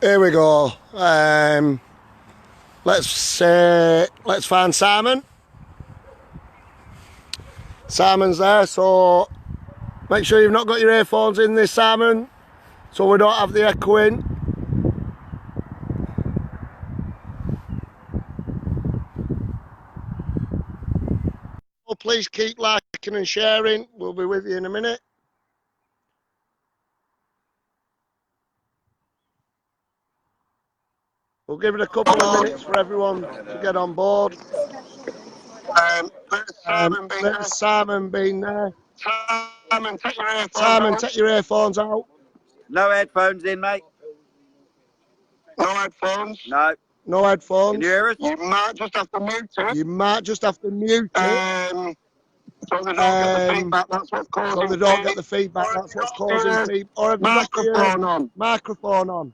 Here we go. Let's find Simon. Simon's there, so make sure you've not got your earphones in this, Simon, so we don't have the echoing. So please keep liking and sharing. We'll be with you in a minute. We'll give it a couple of minutes for everyone to get on board. Simon been there. Simon, take your earphones out. No headphones in, mate. No headphones? No. No headphones. Can you hear us? You might just have to mute it. You might just have to mute it. So they don't get the feedback, that's what's causing So they don't get the feedback, that's what's causing feedback. Or have you got your microphone on?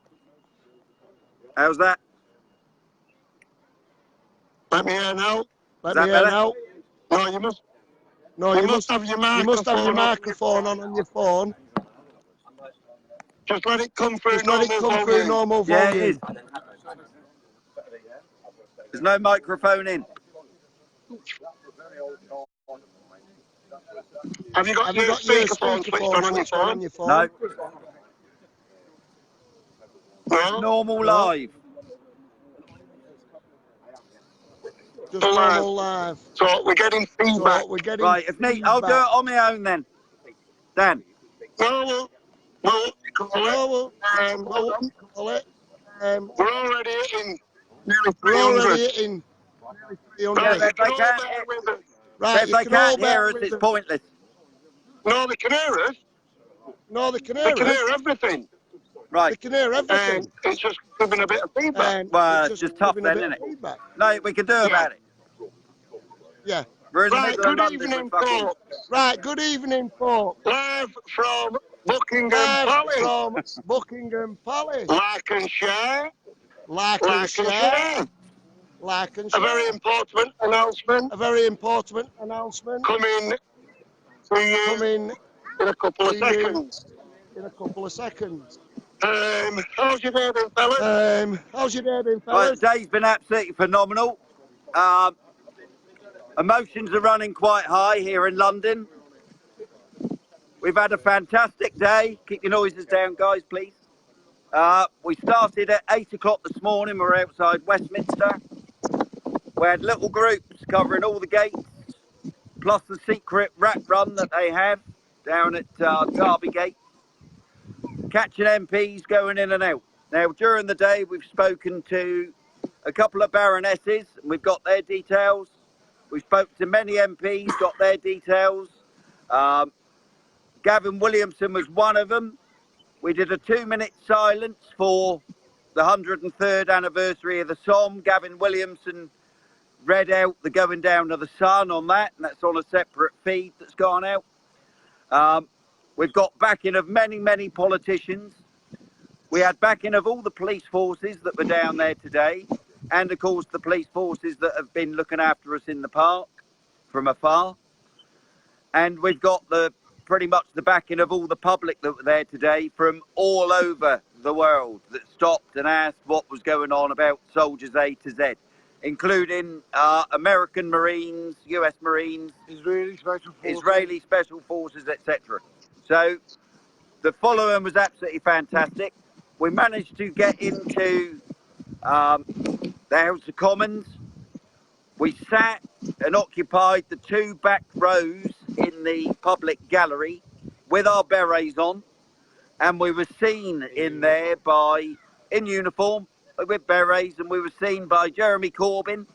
How's that? Let me hear now. Let me hear now. No, you must. No, you must have your microphone on your phone. Just let it come through normal volume. Yeah, it is. There's no microphone in. Have you got your speakerphone switched on your phone? No. No? Normal live. Just normal live. So we're getting feedback. Right, if need, I'll do it on my own then. Dan. No, we'll call it. We're already hitting nearly 300. We're already hitting nearly 300. Yeah, if they can't hear us, it's pointless. No, they can hear us. No, they can hear us. They can hear everything. Right. They can hear everything. It's just giving a bit of feedback. Well, it's just tough then, isn't it? No, we can do about it. Yeah. We're in the Right, middle of good London, evening, folks. Right, good evening, folks. Live from Buckingham Palace. From Buckingham Palace. Like and share. Like and share. Like and share. A very important announcement. A very important announcement. Coming to you in a couple of seconds. In a couple of seconds. How's your day been, fellas? How's your day been, fellas? Well, the day's been absolutely phenomenal. Emotions are running quite high here in London. We've had a fantastic day. Keep your noises down, guys, please. We started at 8 o'clock this morning. We're outside Westminster. We had little groups covering all the gates, plus the secret rat run that they have down at Derby Gate, catching MPs going in and out. Now, during the day, we've spoken to a couple of baronesses, and we've got their details. We spoke to many MPs, got their details. Gavin Williamson was one of them. We did a 2-minute silence for the 103rd anniversary of the Somme. Gavin Williamson read out the going down of the sun on that, and that's on a separate feed that's gone out. We've got backing of many, many politicians. We had backing of all the police forces that were down there today, and of course the police forces that have been looking after us in the park from afar. And we've got pretty much the backing of all the public that were there today from all over the world that stopped and asked what was going on about Soldiers A to Z, including American Marines, US Marines, Israeli Special Forces, etc. So the following was absolutely fantastic. We managed to get into the House of Commons. We sat and occupied the 2 back rows in the public gallery with our berets on, and we were seen in there in uniform with berets, and we were seen by Jeremy Corbyn,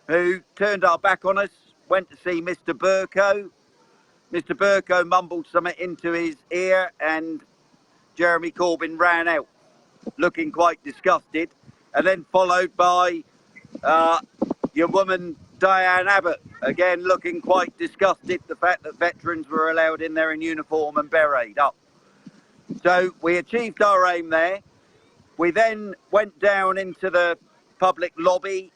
who turned our back on us, went to see Mr. Burko. Mr. Burko mumbled something into his ear, and Jeremy Corbyn ran out, looking quite disgusted, and then followed by your woman Diane Abbott, again looking quite disgusted, the fact that veterans were allowed in there in uniform and beret up. So we achieved our aim there. We then went down into the public lobby.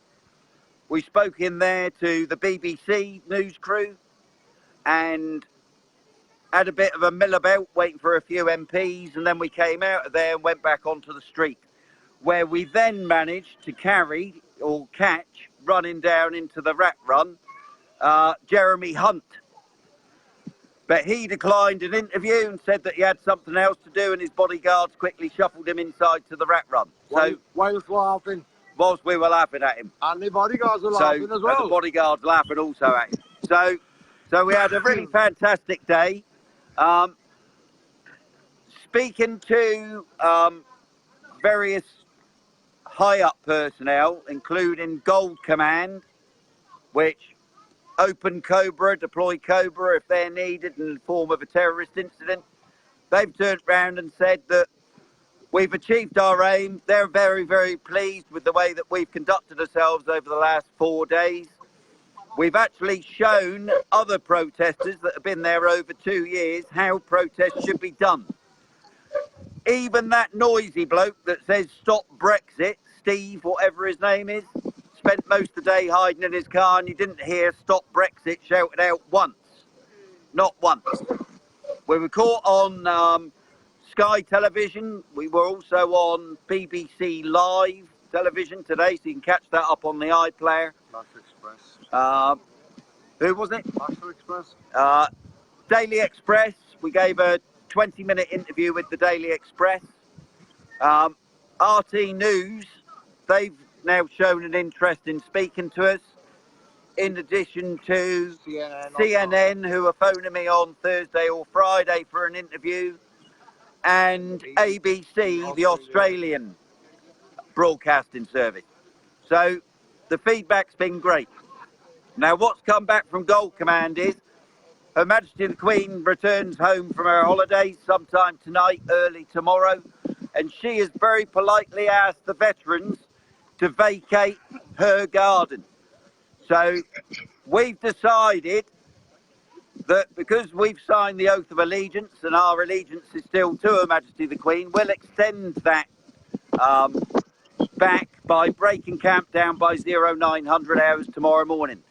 We spoke in there to the BBC news crew and had a bit of a mill about waiting for a few MPs, and then we came out of there and went back onto the street. where we then managed to carry or catch, running down into the rat run, Jeremy Hunt. But he declined an interview and said that he had something else to do, and his bodyguards quickly shuffled him inside to the rat run. So whilst laughing. Whilst we were laughing at him. And the bodyguards were laughing as well. And the bodyguards laughing also at him. So we had a really fantastic day. Speaking to various high-up personnel, including Gold Command, which open Cobra, deploy Cobra if they're needed in the form of a terrorist incident. They've turned around and said that we've achieved our aim. They're very, very pleased with the way that we've conducted ourselves over the last 4 days. We've actually shown other protesters that have been there over 2 years how protests should be done. Even that noisy bloke that says stop Brexit, Steve, whatever his name is, spent most of the day hiding in his car, and you didn't hear stop Brexit shouted out once. Not once. We were caught on Sky Television. We were also on BBC Live television today, so you can catch that up on the iPlayer. National Express. Who was it? National Express. Daily Express. We gave a 20-minute interview with the Daily Express. RT News, they've now shown an interest in speaking to us, in addition to CNN, who are phoning me on Thursday or Friday for an interview, and ABC, the Australian broadcasting service. So the feedback's been great. Now what's come back from Gold Command is Her Majesty the Queen returns home from her holidays sometime tonight, early tomorrow, and she has very politely asked the veterans to vacate her garden. So we've decided that because we've signed the Oath of Allegiance and our allegiance is still to Her Majesty the Queen, we'll extend that back by breaking camp down by 0900 hours tomorrow morning.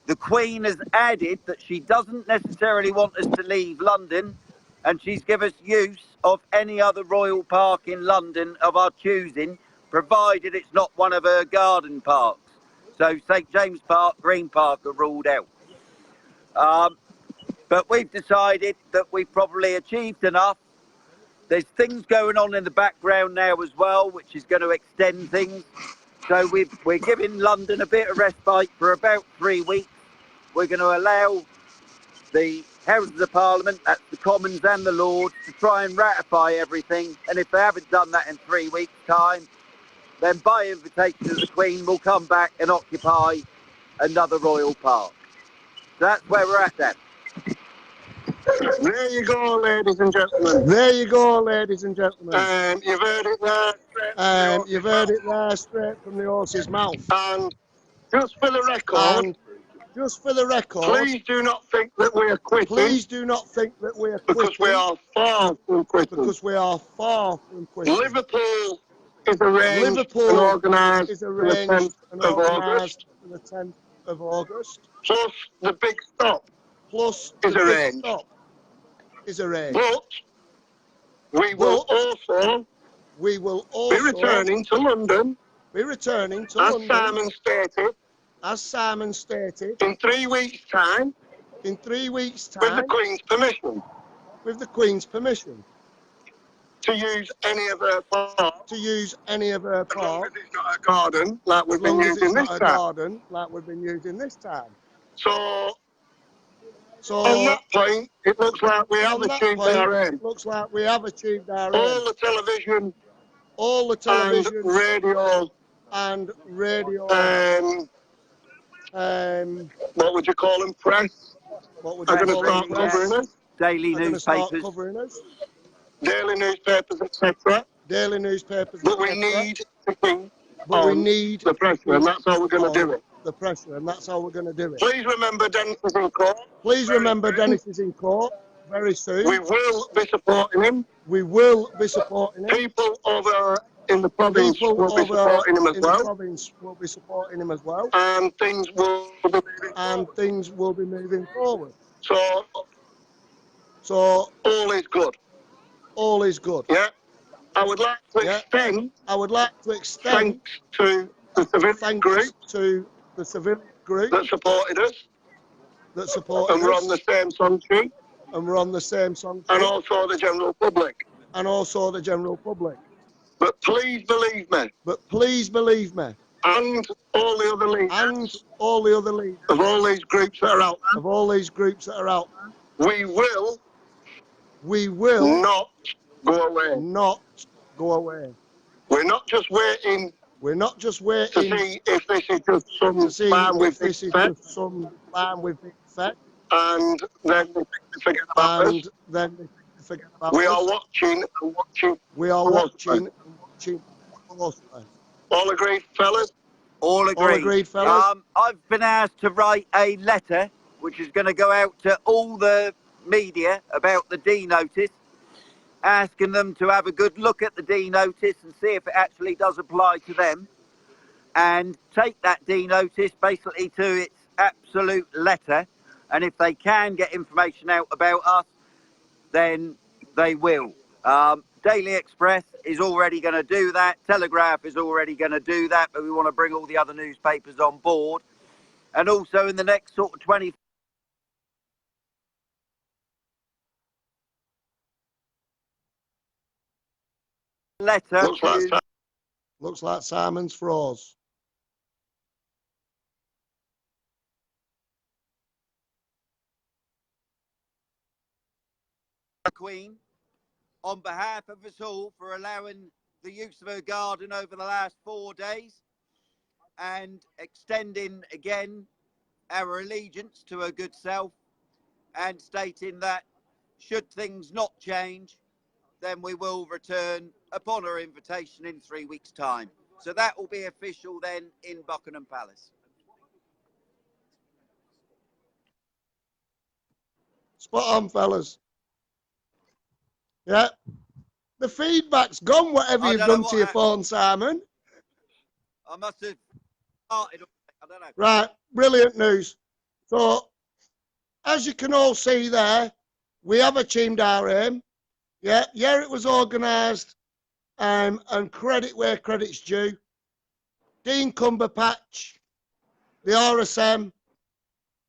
The Queen has added that she doesn't necessarily want us to leave London, and she's given us use of any other royal park in London of our choosing, provided it's not one of her garden parks. So St James Park, Green Park are ruled out. But we've decided that we've probably achieved enough. There's things going on in the background now as well, which is going to extend things. So we're giving London a bit of respite for about 3 weeks. We're going to allow the Houses of Parliament, that's the Commons and the Lords, to try and ratify everything. And if they haven't done that in 3 weeks' time, then by invitation of the Queen, we'll come back and occupy another royal park. So that's where we're at then. There you go, ladies and gentlemen. There you go, ladies and gentlemen. And you've heard it there. You've heard it there straight from the horse's mouth. And just for the record, please do not think that we are quitting. Please do not think that we are quitting. Because we are far from quitting. Because we are far from quitting. Liverpool is arranged and organised for the 10th of August. Plus the big stop is arranged. But we will also be returning to London. As Simon stated. In 3 weeks' time. With the Queen's permission. To use any of her parks. As long as it's not a garden like we've been using this time. So on that point, it looks like we have achieved our aim. All the television and radio. What would you call them? Press. Are going to start covering us. Daily newspapers. Daily newspapers, etc. But we need to keep the pressure, and that's how we're going to do it. Please remember Dennis is in court. Very soon. We will be supporting him. People over in the province will be supporting him as well. And things will be moving forward. So all is good. Yeah. I would like to extend. I would like to extend thanks to the civilian group that supported us. And we're on the same song sheet. And we're on the same song sheet. And also the general public. And also the general public. But please believe me. But please believe me. And all the other leaders. And all the other leaders. Of all these groups that are out there. Of all these groups that are out there. We will. We will. Not go away. Not go away. We're not just waiting. We're not just waiting to see if this is just some plan we've been fed. And then they forget about us. We are watching and watching. We are watching and watching closely. All agreed, fellas? All agreed. All agreed, fellas? I've been asked to write a letter which is going to go out to all the media about the D notice, asking them to have a good look at the D notice and see if it actually does apply to them, and take that D notice basically to its absolute letter. And if they can get information out about us, then they will. Daily Express is already going to do that. Telegraph is already going to do that, but we want to bring all the other newspapers on board. And also in the next sort of 20 letter. Looks like Simon's froze. Queen, on behalf of us all, for allowing the use of her garden over the last 4 days, and extending again our allegiance to her good self, and stating that should things not change, then we will return upon her invitation in 3 weeks' time. So that will be official then in Buckingham Palace. Spot on, fellas. Yeah. The feedback's gone, whatever you've done to your phone, Simon. I must have started. I don't know. Right, brilliant news. So, as you can all see there, we have achieved our aim. Yeah, it was organised, and credit where credit's due. Dean Cumberpatch, the RSM,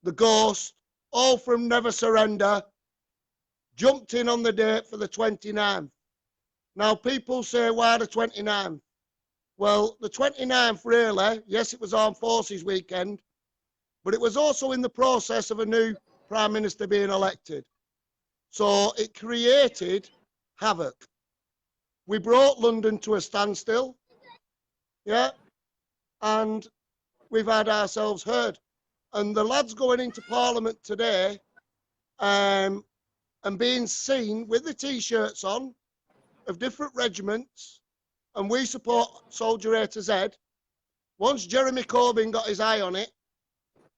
the Ghost, all from Never Surrender, jumped in on the date for the 29th. Now, people say, why the 29th? Well, the 29th, really, yes, it was Armed Forces weekend, but it was also in the process of a new Prime Minister being elected. So it created havoc. We brought London to a standstill, yeah, and we've had ourselves heard. And the lads going into Parliament today, and being seen with the T-shirts on of different regiments, and we support Soldier A to Z. Once Jeremy Corbyn got his eye on it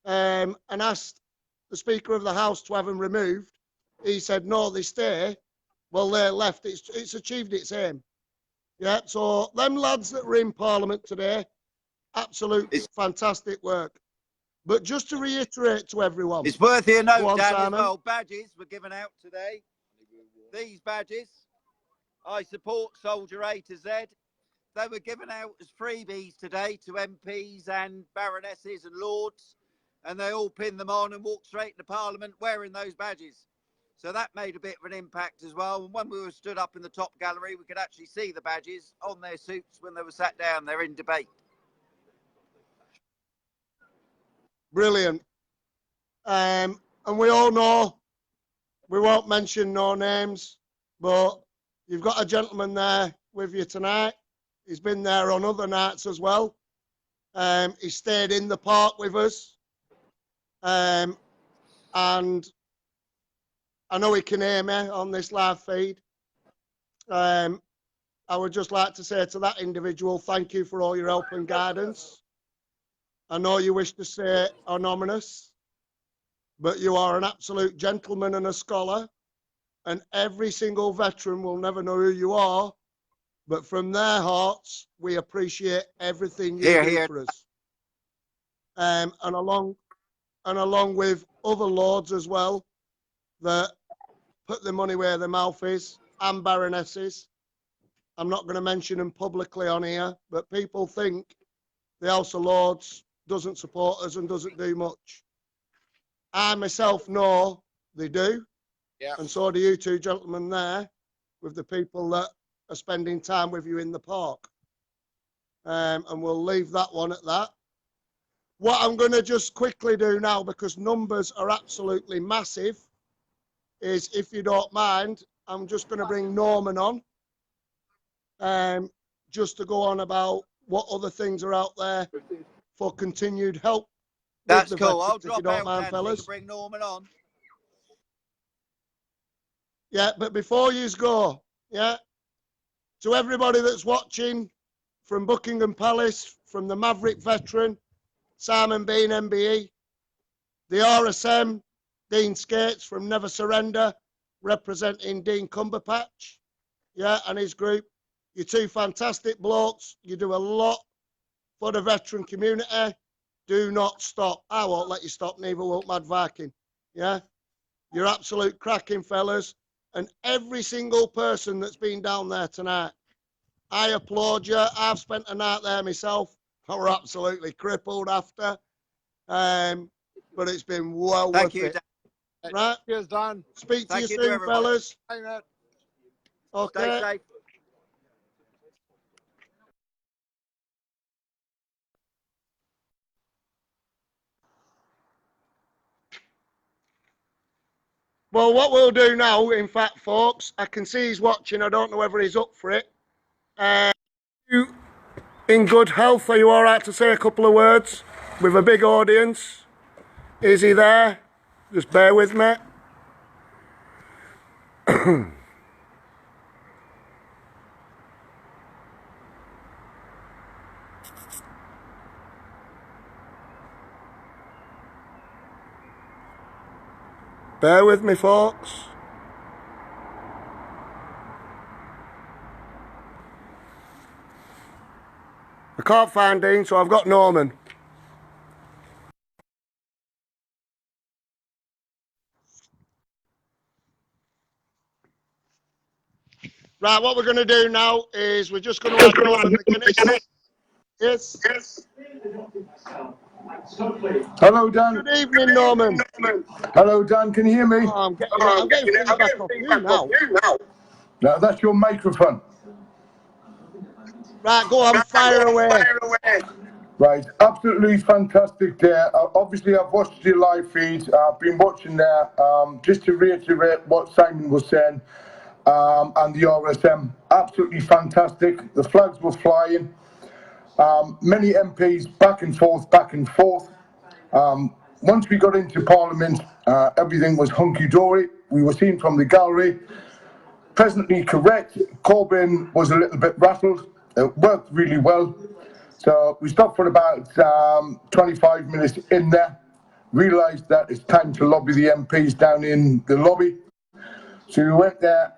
and asked the Speaker of the House to have them removed, he said, no, they stay. Well, they're left. It's achieved its aim. Yeah, so them lads that were in Parliament today, absolutely fantastic work. But just to reiterate to everyone, it's worthy of note, Dan, as well, badges were given out today. These badges, I support Soldier A to Z. They were given out as freebies today to MPs and baronesses and lords, and they all pinned them on and walked straight into Parliament wearing those badges. So that made a bit of an impact as well. And when we were stood up in the top gallery, we could actually see the badges on their suits when they were sat down there in debate. Brilliant. And we all know, we won't mention no names, but you've got a gentleman there with you tonight. He's been there on other nights as well. He stayed in the park with us. And I know he can hear me on this live feed. I would just like to say to that individual, thank you for all your help and guidance. I know you wish to stay anonymous, but you are an absolute gentleman and a scholar, and every single veteran will never know who you are, but from their hearts, we appreciate everything you do for us. And along with other lords as well, that put their money where their mouth is, and baronesses, I'm not going to mention them publicly on here, but people think the House of Lords doesn't support us and doesn't do much. I myself know they do, and so do you two gentlemen there, with the people that are spending time with you in the park. And we'll leave that one at that. What I'm going to just quickly do now, because numbers are absolutely massive, is, if you don't mind, I'm just going to bring Norman on, just to go on about what other things are out there for continued help. That's cool. I'll drop out now to bring Norman on. Yeah, but before you go, yeah, to everybody that's watching from Buckingham Palace, from the Maverick veteran, Simon Bean MBE, the RSM, Dean Skates from Never Surrender, representing Dean Cumberpatch, yeah, and his group. You're two fantastic blokes. You do a lot for the veteran community. Do not stop. I won't let you stop, neither will Mad Viking, yeah? You're absolute cracking fellas. And every single person that's been down there tonight, I applaud you. I've spent a night there myself. I were absolutely crippled after. But it's been well worth it. Dan. Right? Cheers, Dan. Speak to you soon, fellas. Bye, mate. Okay. Stay safe. Well, what we'll do now, in fact, folks, I can see he's watching. I don't know whether he's up for it. You in good health? Are you all right to say a couple of words with a big audience? Is he there? Just bear with me. Bear with me, folks. I can't find Dean, so I've got Norman. Right, what we're going to do now is we're just going to add Norman McGuinness. Yes. Yes. Hello, Dan. Good evening, Norman. Hello, Dan. Can you hear me? Oh, I'm getting feedback off you now. No, that's your microphone. Right, go on, fire away. Right, absolutely fantastic there. Obviously, I've watched your live feed. I've been watching there. Just to reiterate what Simon was saying, and the RSM, absolutely fantastic. The flags were flying. Many MPs back and forth, back and forth. Once we got into Parliament, everything was hunky-dory. We were seen from the gallery. Presently correct. Corbyn was a little bit rattled. It worked really well. So we stopped for about 25 minutes in there, realised that it's time to lobby the MPs down in the lobby. So we went there.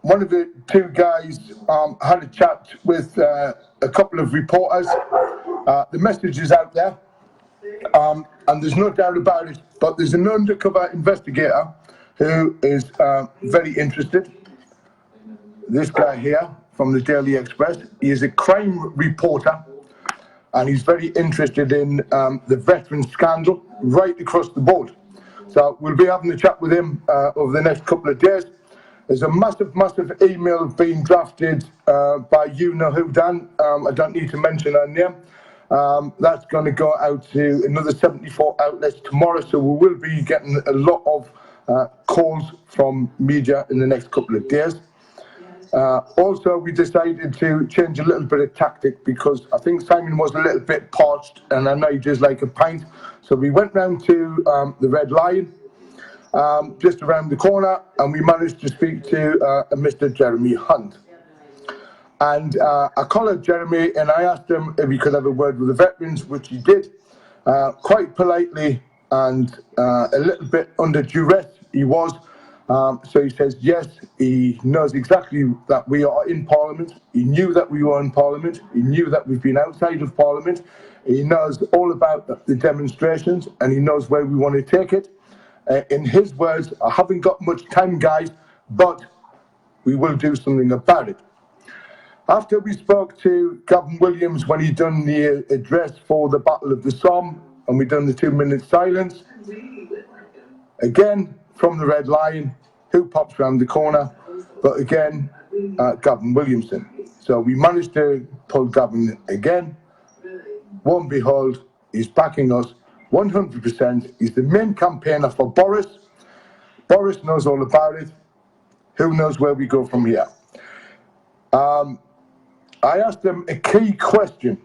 One of the two guys had a chat with a couple of reporters. The message is out there, and there's no doubt about it, but there's an undercover investigator who is very interested. This guy here from the Daily Express, he is a crime reporter, and he's very interested in the veteran scandal right across the board. So we'll be having a chat with him over the next couple of days. There's a massive, massive email being drafted by you know who, Dan. I don't need to mention her name. That's going to go out to another 74 outlets tomorrow, so we will be getting a lot of calls from media in the next couple of days. Also, we decided to change a little bit of tactic because I think Simon was a little bit parched, and I know he just like a pint. So we went round to the Red Lion, just around the corner, and we managed to speak to Mr. Jeremy Hunt. And I collared Jeremy, and I asked him if he could have a word with the veterans, which he did, quite politely and a little bit under duress. He was. So he says, yes, he knows exactly that we are in Parliament. He knew that we were in Parliament. He knew that we've been outside of Parliament. He knows all about the demonstrations, and he knows where we want to take it. In his words, I haven't got much time, guys, but we will do something about it. After we spoke to Gavin Williams when he done the address for the Battle of the Somme, and we done the 2-minute silence, again, from the Red Lion, who pops round the corner, but again, Gavin Williamson. So we managed to pull Gavin again. Lo and behold, he's backing us 100%. He's the main campaigner for Boris. Boris knows all about it. Who knows where we go from here? I asked him a key question,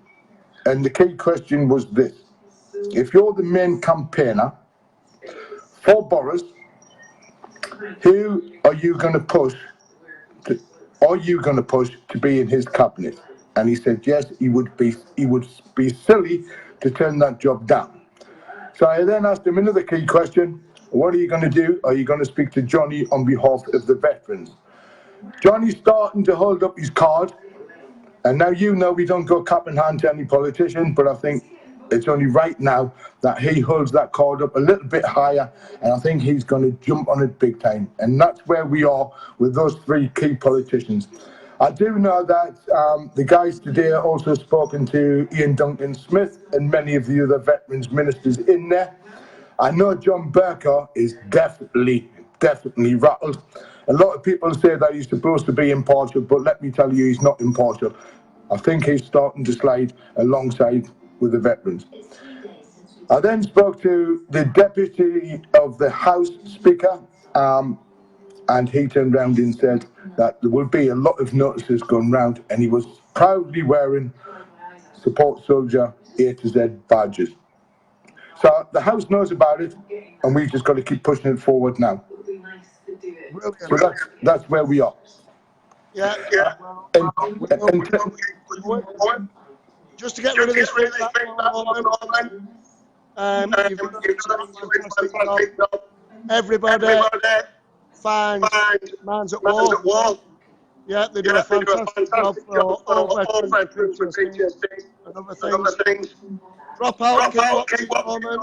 and the key question was this. If you're the main campaigner for Boris, who are you going to push? Are you going to push to be in his cabinet? And he said yes. He would be silly to turn that job down. So I then asked him another key question. What are you going to do? Are you going to speak to Johnny on behalf of the veterans? Johnny's starting to hold up his card. And now you know we don't go cap in hand to any politician, but I think it's only right now that he holds that card up a little bit higher, and I think he's going to jump on it big time. And that's where we are with those three key politicians. I do know that the guys today are also spoken to Ian Duncan Smith and many of the other veterans ministers in there. I know John Burker is definitely rattled. A lot of people say that he's supposed to be impartial, but let me tell you, he's not impartial. I think he's starting to slide alongside with the veterans. I then spoke to the Deputy of the House Speaker, and he turned round and said that there will be a lot of notices going round, and he was proudly wearing Support Soldier A to Z badges. So the House knows about it, and we've just got to keep pushing it forward now. So that's where we are. Yeah. Just to get rid of this feedback, you've done a fantastic job. Everybody finds Man's at War. Yeah, they do a fantastic job for all veterans for PTSD and other things. Drop out, keep watching.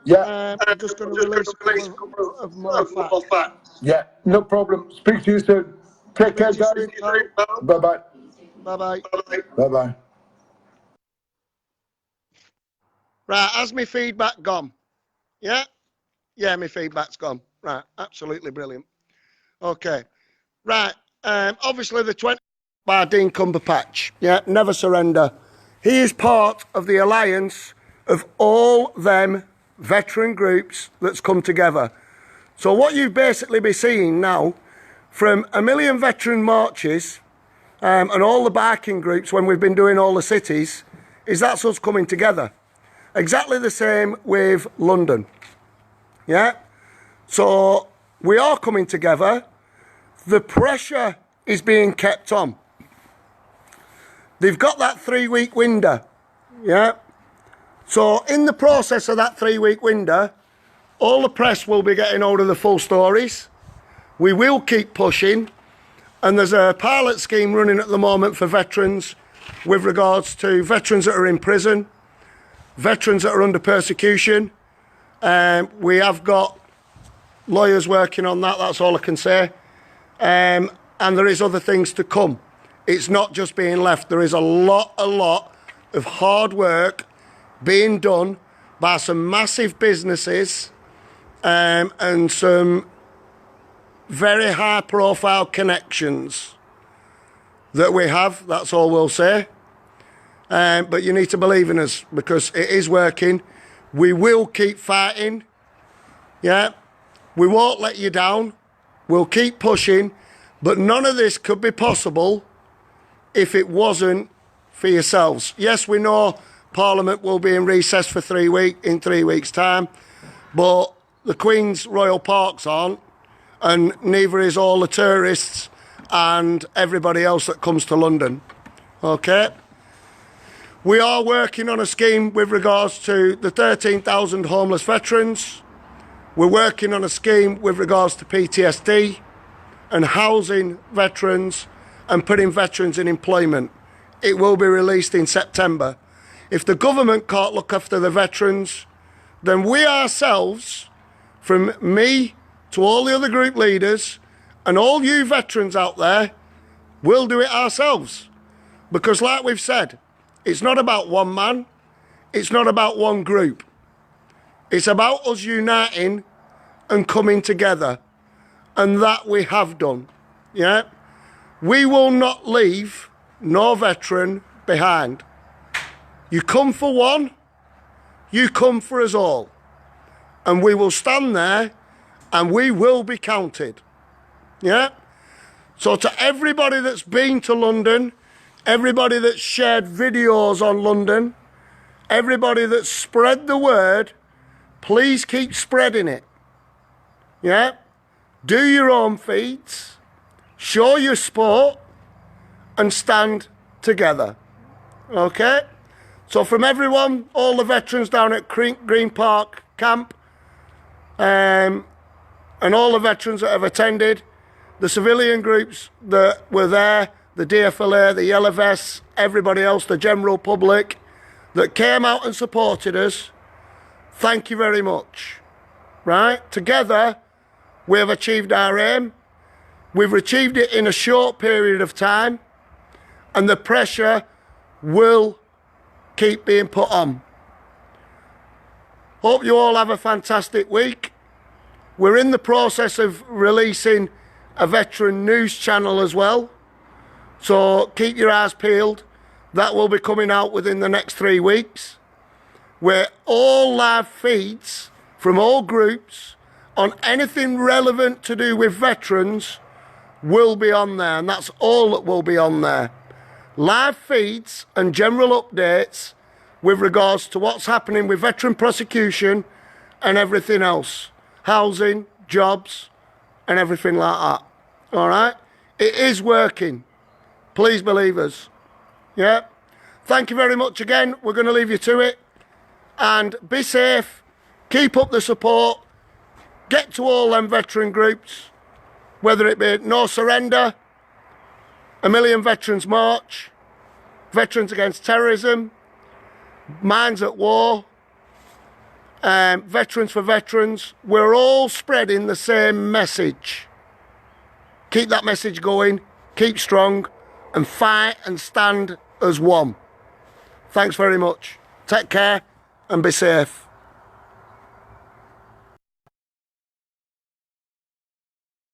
Yeah. I'm just going to release a couple of more facts. Yeah, no problem. Speak to you soon. Take care, guys. Bye-bye. Bye-bye. Bye-bye. Right, has my feedback gone? Yeah? Yeah, my feedback's gone. Right, absolutely brilliant. Okay. Right, obviously the 20 by Dean Cumberpatch. Yeah, never surrender. He is part of the alliance of all them veteran groups that's come together. So what you've basically been seeing now from a million veteran marches and all the barking groups when we've been doing all the cities is that's us coming together. Exactly the same with London. Yeah? So we are coming together. The pressure is being kept on. They've got that 3-week window. Yeah? So in the process of that 3-week window, all the press will be getting hold of the full stories. We will keep pushing. And there's a pilot scheme running at the moment for veterans with regards to veterans that are in prison, veterans that are under persecution. We have got lawyers working on that, that's all I can say. And there is other things to come. It's not just being left. There is a lot of hard work being done by some massive businesses and some very high profile connections that we have, that's all we'll say. But you need to believe in us because it is working. We will keep fighting. Yeah, we won't let you down. We'll keep pushing, but none of this could be possible if it wasn't for yourselves. Yes, we know Parliament will be in recess for 3 weeks, in 3 weeks' time, but the Queen's Royal Parks aren't, and neither is all the tourists and everybody else that comes to London. Okay? We are working on a scheme with regards to the 13,000 homeless veterans. We're working on a scheme with regards to PTSD and housing veterans and putting veterans in employment. It will be released in September. If the government can't look after the veterans, then we ourselves, from me to all the other group leaders and all you veterans out there, will do it ourselves. Because like we've said, it's not about one man, it's not about one group. It's about us uniting and coming together. And that we have done, yeah? We will not leave no veteran behind. You come for one, you come for us all. And we will stand there and we will be counted, yeah? So to everybody that's been to London, everybody that's shared videos on London, everybody that's spread the word, please keep spreading it, yeah? Do your own feats, show your support, and stand together. Okay? So from everyone, all the veterans down at Green Park Camp, and all the veterans that have attended, the civilian groups that were there, the DFLA, the Yellow Vests, everybody else, the general public that came out and supported us, thank you very much. Right? Together, we have achieved our aim. We've achieved it in a short period of time, and the pressure will keep being put on. Hope you all have a fantastic week. We're in the process of releasing a veteran news channel as well, so keep your eyes peeled. That will be coming out within the next 3 weeks, where all live feeds from all groups on anything relevant to do with veterans will be on there, and that's all that will be on there. Live feeds and general updates with regards to what's happening with veteran prosecution and everything else. Housing, jobs, and everything like that. All right? It is working. Please believe us. Yeah? Thank you very much again. We're going to leave you to it. And be safe. Keep up the support. Get to all them veteran groups, whether it be No Surrender, A Million Veterans March, Veterans Against Terrorism, Minds at War, Veterans for Veterans. We're all spreading the same message. Keep that message going, keep strong, and fight and stand as one. Thanks very much. Take care and be safe.